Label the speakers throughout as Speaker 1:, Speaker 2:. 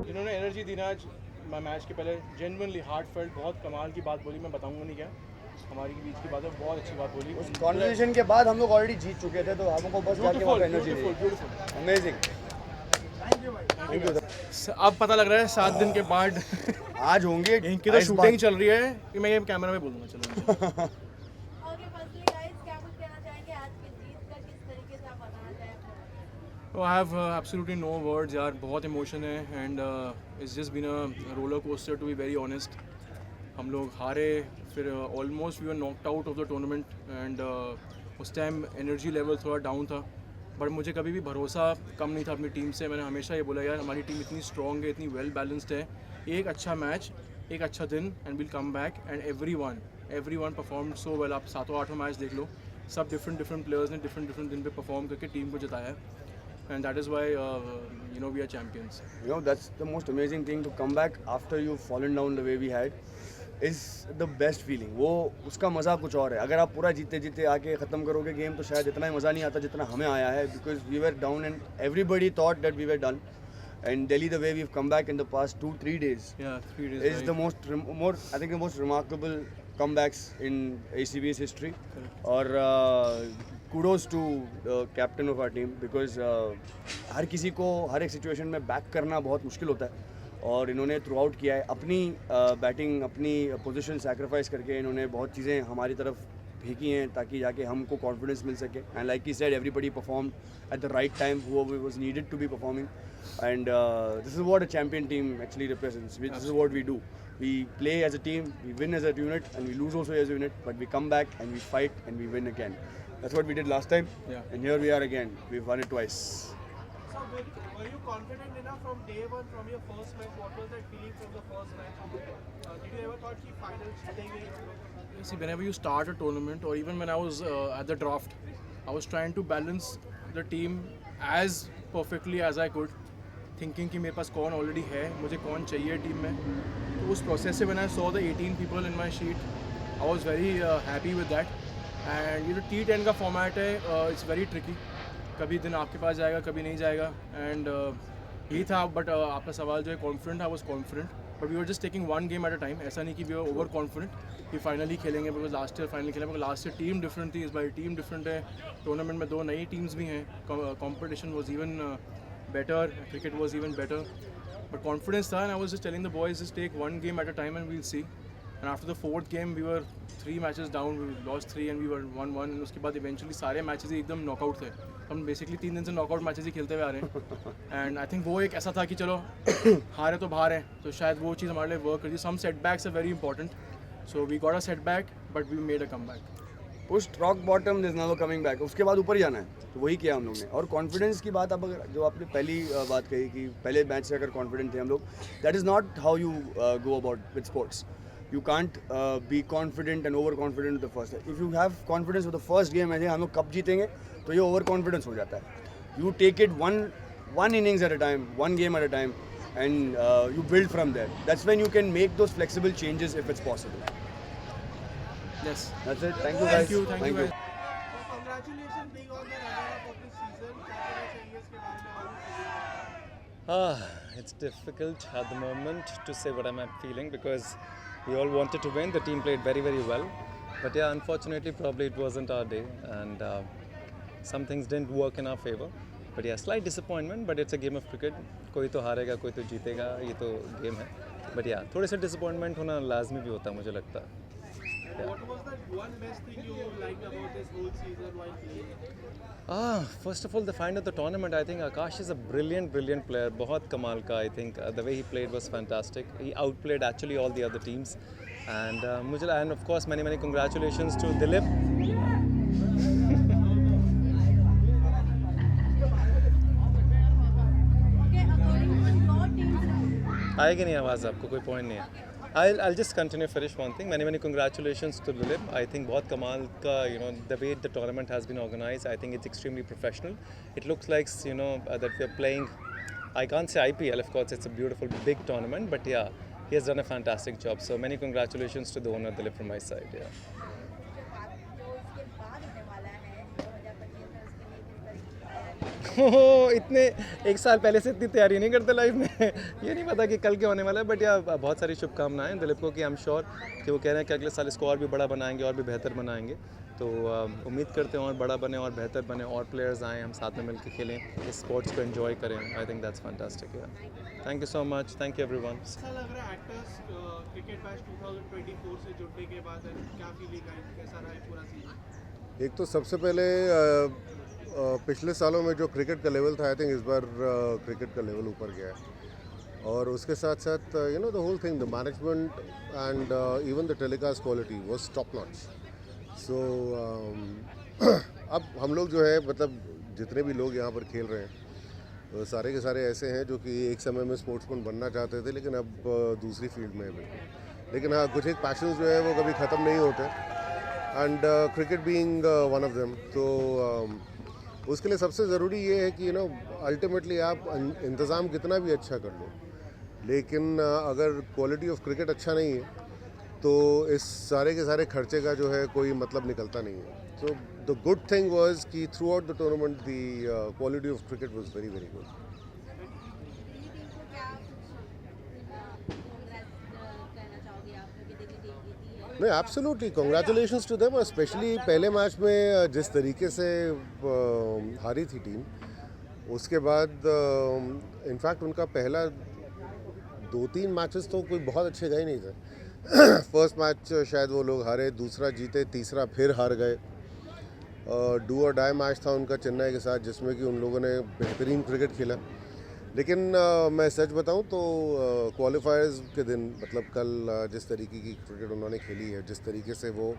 Speaker 1: जिन्होंने एनर्जी दी ना आज मैच के पहले, जेन्युइनली हार्ट फेल्ट, बहुत कमाल की बात बोली, मैं बताऊंगा नहीं क्या हमारी के बीच की बात है, बहुत अच्छी बात बोली।
Speaker 2: उस कॉन्वर्सेशन के बाद हम लोग ऑलरेडी जीत चुके थे, तो हमको बस जाके वहाँ पे energy the.
Speaker 1: Beautiful.
Speaker 2: Amazing. Thank you.
Speaker 1: अब पता लग रहा है 7 दिन के बाद
Speaker 2: आज होंगे
Speaker 1: इनकी तो शूटिंग चल रही है कि मैं ये कैमरा में बोलूँगा। चलो तो I have absolutely no words यार, बहुत इमोशन है and it's just been a roller coaster to be very honest. हम लोग हारे, फिर almost we were knocked out of the tournament and उस टाइम एनर्जी लेवल थोड़ा डाउन था, बट मुझे कभी भी भरोसा कम नहीं था अपनी टीम से। मैंने हमेशा ये बोला यार हमारी टीम इतनी स्ट्रॉन्ग है, इतनी वेल बैलेंस्ड है, एक अच्छा मैच, एक अच्छा दिन and will come back and every one perform so well. आप 7-8 मैच देख लो, सब डिफरेंट प्लेयर्स ने डिफरेंट दिन पे परफॉर्म करके टीम को जिताया है and that is why we are champions.
Speaker 2: That's the most amazing thing, to come back after you've fallen down the way we had is the best feeling. वो उसका मज़ा कुछ और है। अगर आप पूरा जीते आके ख़त्म करोगे गेम, तो शायद इतना ही मज़ा नहीं आता जितना हमें आया है, because we were down and everybody thought that we were done. And Delhi, the way we've come back in the past 2-3 days,
Speaker 1: 3 days
Speaker 2: is
Speaker 1: right.
Speaker 2: the most remarkable comebacks in ACB's history.
Speaker 1: Correct.
Speaker 2: और kudos to the captain of our team, because हर किसी को हर एक situation में back करना बहुत मुश्किल होता है, और इन्होंने थ्रू आउट किया है। अपनी बैटिंग, अपनी पोजीशन सैक्रिफाइस करके इन्होंने बहुत चीज़ें हमारी तरफ फेंकी हैं ताकि जाके हमको कॉन्फिडेंस मिल सके। And like he said, everybody perform at the right time, whoever was needed to be performing. And this is what a champion team actually represents. This is what we do. We play as a team, we win as a unit, and we lose also as a unit, but we come back and we fight and we win again. That's what we did last time, and here we are again. We've won it twice.
Speaker 3: So, were you confident enough from day one, from your first match? What was that feeling from the first match? Did you ever thought कि final जीतेंगे?
Speaker 1: See, whenever you start a tournament, or even when I was at the draft, I was trying to balance the team as perfectly as I could, thinking कि मेरे पास कौन already है, मुझे कौन चाहिए team में। तो उस प्रोसेस से when I saw the 18 people in my sheet, I was very happy with that. And ये जो T10 का फॉर्मेट है, इट्स वेरी ट्रिकी, कभी दिन आपके पास जाएगा, कभी नहीं जाएगा, एंड यही था। बट आपका सवाल जो है confident, I was confident, but we were just taking one game at a time. ऐसा नहीं कि वी वर ओवर कॉन्फिडेंट कि फाइनली खेलेंगे, बिकॉज लास्ट ईयर फाइनल खेले, because last year team different थी, इस बार टीम डिफरेंट है। टूर्नामेंट में 2 नई टीम्स भी हैं, competition was even better, cricket was even better, but confidence था। And I was just telling the boys, just take one game at a time and we'll see. And after the 4th game, we were 3 matches down, we lost 3 and we were 1-1. And उसके बाद eventually सारे matches ही एकदम knockout थे। हम basically 3 दिन से knockout matches ही खेलते हुए आ रहे हैं। And I think वो एक ऐसा था कि चलो हारे तो बाहर हैं, तो शायद वो चीज़ हमारे लिए work करती है। Some setbacks are very important, so we got a setback, but we made a comeback.
Speaker 2: Pushed rock bottom, there's never coming back. उसके बाद ऊपर ही जाना है, तो वही किया हम लोग ने। और कॉन्फिडेंस की बात, अब अगर जो आपने पहली बात कही कि पहले मैच से अगर कॉन्फिडेंट थे हम लोग, that is not how you go about with sports. You can't be confident and overconfident with the first. If you have confidence with the first game, ऐसे हम लोग कब जीतेंगे, तो ये ओवर कॉन्फिडेंस हो जाता है. You take it one innings at a time, one game at a time, and you build from there. That's when you can make those flexible changes if it's possible.
Speaker 1: Yes.
Speaker 2: That's it. Thank you guys.
Speaker 1: Thank you guys.
Speaker 3: So, congratulations being on the runner-up of this season. क्या कहना चाहिए इसके बारे में?
Speaker 4: It's difficult at the moment to say what I'm feeling, because we all wanted to win. The team played very, very well. But yeah, unfortunately, probably it wasn't our day. And some things didn't work in our favor. But yeah, slight disappointment. But it's a game of cricket. कोई तो हारेगा, कोई तो जीतेगा. ये तो game है. But yeah, थोड़े से disappointment होना लाजमी भी होता है, मुझे लगता है.
Speaker 3: What was that one best thing you liked about this whole season while playing?
Speaker 4: First of all, the find of the tournament. I think Akash is a brilliant player. बहुत कमाल का. I think the way he played was fantastic. He outplayed actually all the other teams. And and of course many congratulations to Dilip. आएगी नहीं आवाज़ आपको, कोई point नहीं है. I'll just continue finish one thing. Many congratulations to Dilip. I think बहुत कमाल का, the way the tournament has been organized, I think it's extremely professional. It looks like that we're playing, I can't say IPL, of course it's a beautiful big tournament, but yeah, he has done a fantastic job. So many congratulations to the owner Dilip from my side. Yeah. इतने एक साल पहले से इतनी तैयारी नहीं करते life में ये नहीं पता कि कल क्या होने वाला है, बट या बहुत सारी शुभकामनाएं दिलीप को कि आई एम श्योर कि वो कह रहे हैं कि अगले साल इसको और भी बड़ा बनाएंगे और भी बेहतर बनाएंगे। तो उम्मीद करते हैं और बड़ा बने और बेहतर बने और प्लेयर्स आएँ, हम साथ में मिलकर खेलें, इस स्पोर्ट्स को एंजॉय करें। I think that's fantastic. Thank you so much, thank you everyone.
Speaker 3: ऐसा लग रहा है एक्टर्स क्रिकेट मैच 2024 से जुड़ने के बाद क्या फीलिंग आई, कैसा रहा है पूरा सीजन?
Speaker 5: एक तो सबसे पहले पिछले सालों में जो क्रिकेट का लेवल था, आई थिंक इस बार क्रिकेट का लेवल ऊपर गया है। और उसके साथ साथ you know the whole thing, the management and even the telecast quality was top notch. So अब हम लोग जो है, मतलब जितने भी लोग यहाँ पर खेल रहे हैं वो सारे के सारे ऐसे हैं जो कि एक समय में स्पोर्ट्समैन बनना चाहते थे लेकिन अब दूसरी फील्ड में है बिल्कुल। लेकिन हाँ, कुछ एक पैशंस जो है वो कभी ख़त्म नहीं होते, and cricket being one of them. तो उसके लिए सबसे ज़रूरी ये है कि यू नो अल्टीमेटली आप इंतज़ाम कितना भी अच्छा कर लो, लेकिन अगर क्वालिटी ऑफ क्रिकेट अच्छा नहीं है तो इस सारे के सारे खर्चे का जो है कोई मतलब निकलता नहीं है। So the good thing was कि throughout the tournament the quality of cricket was very very good. नहीं, absolutely congratulations to them, specially पहले मैच में जिस तरीके से हारी थी टीम, उसके बाद इनफैक्ट उनका पहला 2-3 मैचेस तो कोई बहुत अच्छे गए नहीं थे। फर्स्ट मैच शायद वो लोग हारे, दूसरा जीते, तीसरा फिर हार गए। डू और डाई मैच था उनका चेन्नई के साथ, जिसमें कि उन लोगों ने बेहतरीन क्रिकेट खेला। लेकिन मैं सच बताऊं तो क्वालिफायर्स के दिन, मतलब कल जिस तरीके की क्रिकेट उन्होंने खेली है, जिस तरीके से वो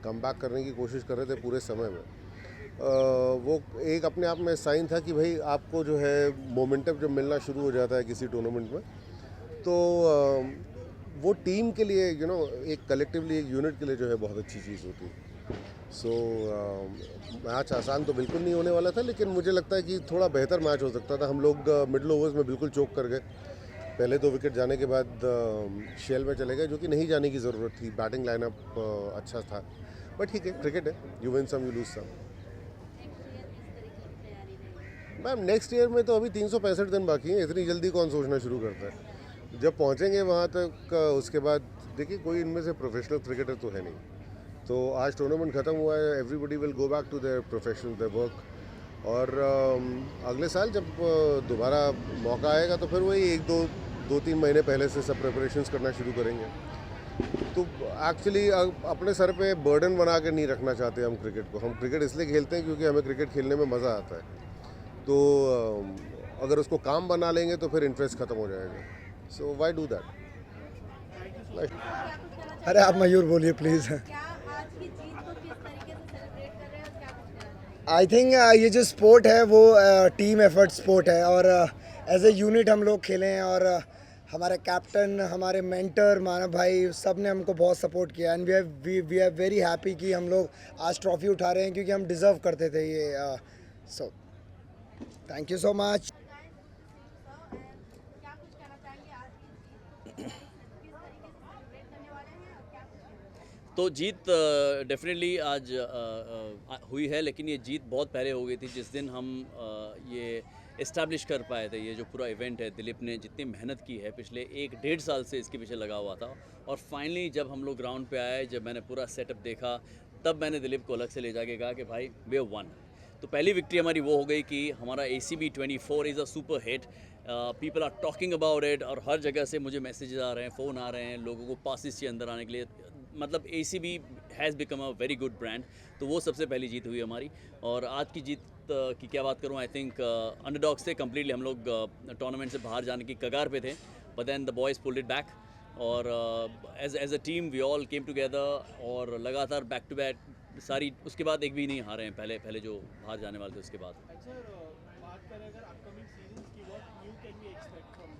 Speaker 5: कम बैक करने की कोशिश कर रहे थे पूरे समय में, वो एक अपने आप में साइन था कि भाई आपको जो है मोमेंटम जब मिलना शुरू हो जाता है किसी टूर्नामेंट में, तो वो टीम के लिए यू नो एक कलेक्टिवली एक यूनिट के लिए जो है बहुत अच्छी चीज़ होती है। सो मैच आसान तो बिल्कुल नहीं होने वाला था, लेकिन मुझे लगता है कि थोड़ा बेहतर मैच हो सकता था। हम लोग मिडल ओवर्स में बिल्कुल चोक कर गए। पहले 2 विकेट जाने के बाद शेल में चले गए, जो कि नहीं जाने की ज़रूरत थी। बैटिंग लाइनअप अच्छा था, बट ठीक है, क्रिकेट है, you win some you lose some. Ma'am next year में तो अभी 365 दिन बाकी हैं, इतनी जल्दी कौन सोचना शुरू करता है। जब पहुँचेंगे वहाँ तक उसके बाद देखिए, कोई इनमें से प्रोफेशनल क्रिकेटर तो है नहीं। तो आज टूर्नामेंट ख़त्म हुआ है, everybody will go back to their profession, their work. और अगले साल जब दोबारा मौका आएगा तो फिर वही 1-2-3 महीने पहले से सब प्रिपरेशंस करना शुरू करेंगे। तो एक्चुअली अपने सर पे बर्डन बना के नहीं रखना चाहते हम क्रिकेट को। हम क्रिकेट इसलिए खेलते हैं क्योंकि हमें क्रिकेट खेलने में मज़ा आता है। तो अगर उसको काम बना लेंगे तो फिर इंटरेस्ट ख़त्म हो जाएगा। So why do that.
Speaker 6: अरे आप मयूर बोलिए प्लीज़। आई थिंक ये जो स्पोर्ट है वो टीम एफर्ट स्पोर्ट है, और एज ए यूनिट हम लोग खेले हैं, और हमारे कैप्टन, हमारे मेंटर मानव भाई, सब ने हमको बहुत सपोर्ट किया, and we are very happy कि हम लोग आज ट्रॉफी उठा रहे हैं, क्योंकि हम डिज़र्व करते थे ये। So thank you so much.
Speaker 7: तो जीत डेफिनेटली आज हुई है, लेकिन ये जीत बहुत पहले हो गई थी, जिस दिन हम ये इस्टेब्लिश कर पाए थे। ये जो पूरा इवेंट है, दिलीप ने जितनी मेहनत की है पिछले 1-1.5 साल से इसके पीछे लगा हुआ था, और फाइनली जब हम लोग ग्राउंड पे आए, जब मैंने पूरा सेटअप देखा, तब मैंने दिलीप को अलग से ले जाके कहा कि भाई वी हैव वन। तो पहली विक्ट्री हमारी वो हो गई कि हमारा ACB 24 is a super hit. People are talking about it, और हर जगह से मुझे मैसेजेस आ रहे हैं, फ़ोन आ रहे हैं, लोगों को पासिस चाहिए अंदर आने के लिए। मतलब ACB has become a very good brand. तो वो सबसे पहली जीत हुई हमारी। और आज की जीत की क्या बात करूँ, आई थिंक अंडरडॉग से कम्प्लीटली हम लोग टूर्नामेंट से बाहर जाने की कगार पे थे, but then the boys pulled it back, और as a team we all came together, और लगातार बैक टू बैक सारी, उसके बाद एक भी नहीं हारे हैं पहले जो बाहर जाने वाले थे उसके बाद।
Speaker 3: सर बात करें अगर अपकमिंग सीजन्स की, what new can we expect from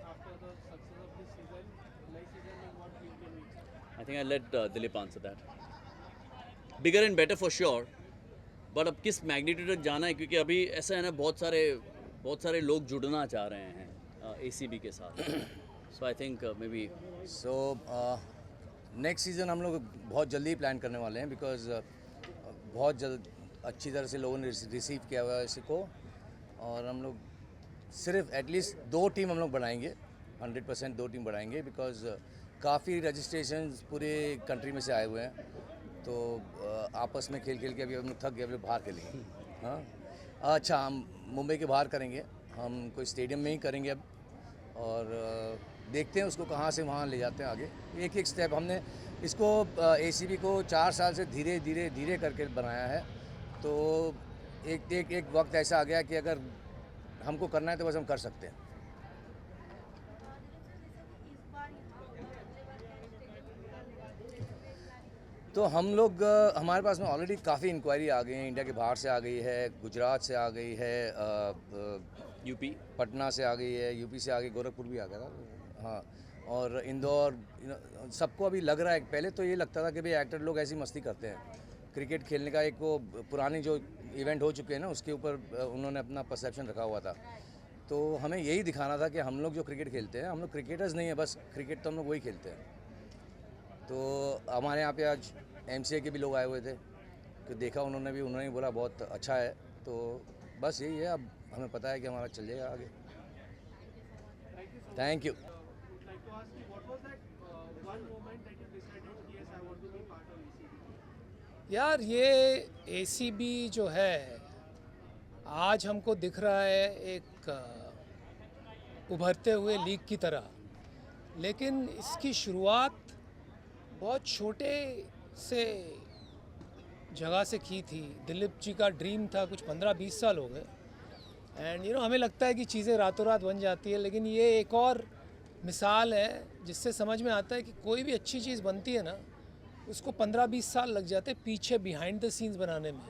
Speaker 3: after the success of this season, नए सीजन में what new can we expect?
Speaker 7: I think I let Dilip answer that. Bigger and better for sure, but अब किस magnitude तक जाना है, क्योंकि अभी ऐसा है ना, बहुत सारे लोग जुड़ना चाह रहे हैं ACB के साथ। So I think maybe
Speaker 8: next season हम लोग बहुत जल्दी प्लान करने वाले हैं, बिकॉज बहुत जल्द अच्छी तरह से लोगों ने रिसीव किया हुआ है इसको, और हम लोग सिर्फ एटलीस्ट 2 टीम हम लोग बनाएंगे, 100% 2 टीम बढ़ाएंगे, बिकॉज काफ़ी रजिस्ट्रेशन पूरे कंट्री में से आए हुए हैं, तो आपस में खेल खेल के अभी हम लोग थक गए, अभी बाहर खेलेंगे। हाँ अच्छा, हम मुंबई के बाहर करेंगे, हम कोई स्टेडियम में ही करेंगे अब, और देखते हैं उसको कहाँ से वहाँ ले जाते हैं आगे। एक एक स्टेप हमने इसको ACB को 4 साल से धीरे धीरे धीरे करके बनाया है, तो एक वक्त ऐसा आ गया कि अगर हमको करना है तो बस हम कर सकते हैं। तो हम लोग हमारे पास में ऑलरेडी काफ़ी इंक्वायरी आ गई है, इंडिया के बाहर से आ गई है, गुजरात से आ गई है,
Speaker 7: यूपी
Speaker 8: पटना से आ गई है, यूपी से आ गई, गोरखपुर भी आ गया था, हाँ, और इंदौर, सबको अभी लग रहा है। पहले तो ये लगता था कि भाई एक्टर लोग ऐसी मस्ती करते हैं, क्रिकेट खेलने का एक वो पुराने जो इवेंट हो चुके हैं ना, उसके ऊपर उन्होंने अपना परसेप्शन रखा हुआ था। तो हमें यही दिखाना था कि हम लोग जो क्रिकेट खेलते हैं, हम लोग क्रिकेटर्स नहीं है, बस क्रिकेट तो हम लोग वही खेलते हैं। तो हमारे यहाँ पे आज MCA के भी लोग आए हुए थे, तो देखा उन्होंने भी बोला बहुत अच्छा है। तो बस यही है, अब हमें पता है कि हमारा चल जाएगा आगे। Thank you.
Speaker 3: would like to ask you, what was that one moment that you decided, yes, I want to be part of ACB?
Speaker 9: यार ये ACB जो है आज हमको दिख रहा है एक उभरते हुए लीग की तरह, लेकिन इसकी शुरुआत बहुत छोटे से जगह से की थी। दिलीप जी का ड्रीम था, कुछ 15-20 साल हो गए, एंड हमें लगता है कि चीज़ें रातों रात बन जाती है, लेकिन ये एक और मिसाल है जिससे समझ में आता है कि कोई भी अच्छी चीज़ बनती है ना, उसको 15-20 साल लग जाते हैं पीछे बिहाइंड द सीन्स बनाने में।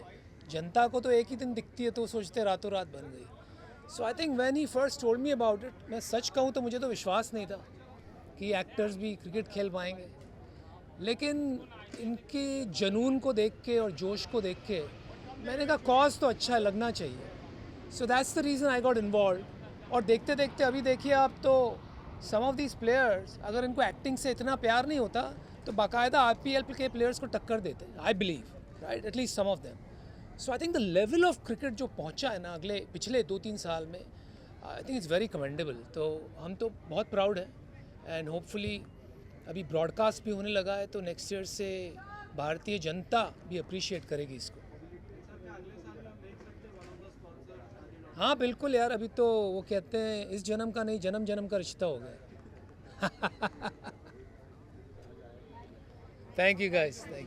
Speaker 9: जनता को तो एक ही दिन दिखती है तो वो सोचते रातों रात बन गई। So I think when he first told me about it, मैं सच कहूँ तो मुझे तो विश्वास नहीं था कि एक्टर्स भी क्रिकेट खेल पाएंगे, लेकिन इनकी जुनून को देख के और जोश को देख के मैंने कहा कॉज तो अच्छा है, लगना चाहिए। So that's the reason I got involve. और देखते देखते अभी देखिए आप, तो सम ऑफ दीज प्लेयर्स, अगर इनको एक्टिंग से इतना प्यार नहीं होता तो बाकायदा IPL के प्लेयर्स को टक्कर देते, I believe, right, at least some of them. So I think the level of cricket जो पहुंचा है ना पिछले 2-3 साल में, I think it's very commendable. तो हम तो बहुत प्राउड हैं, एंड होपफुली अभी ब्रॉडकास्ट भी होने लगा है, तो नेक्स्ट ईयर से भारतीय जनता भी अप्रिशिएट करेगी इसको। हाँ बिल्कुल यार, अभी तो वो कहते हैं इस जन्म का नहीं, जन्म जन्म का रिश्ता हो गया। Thank you guys, thank you.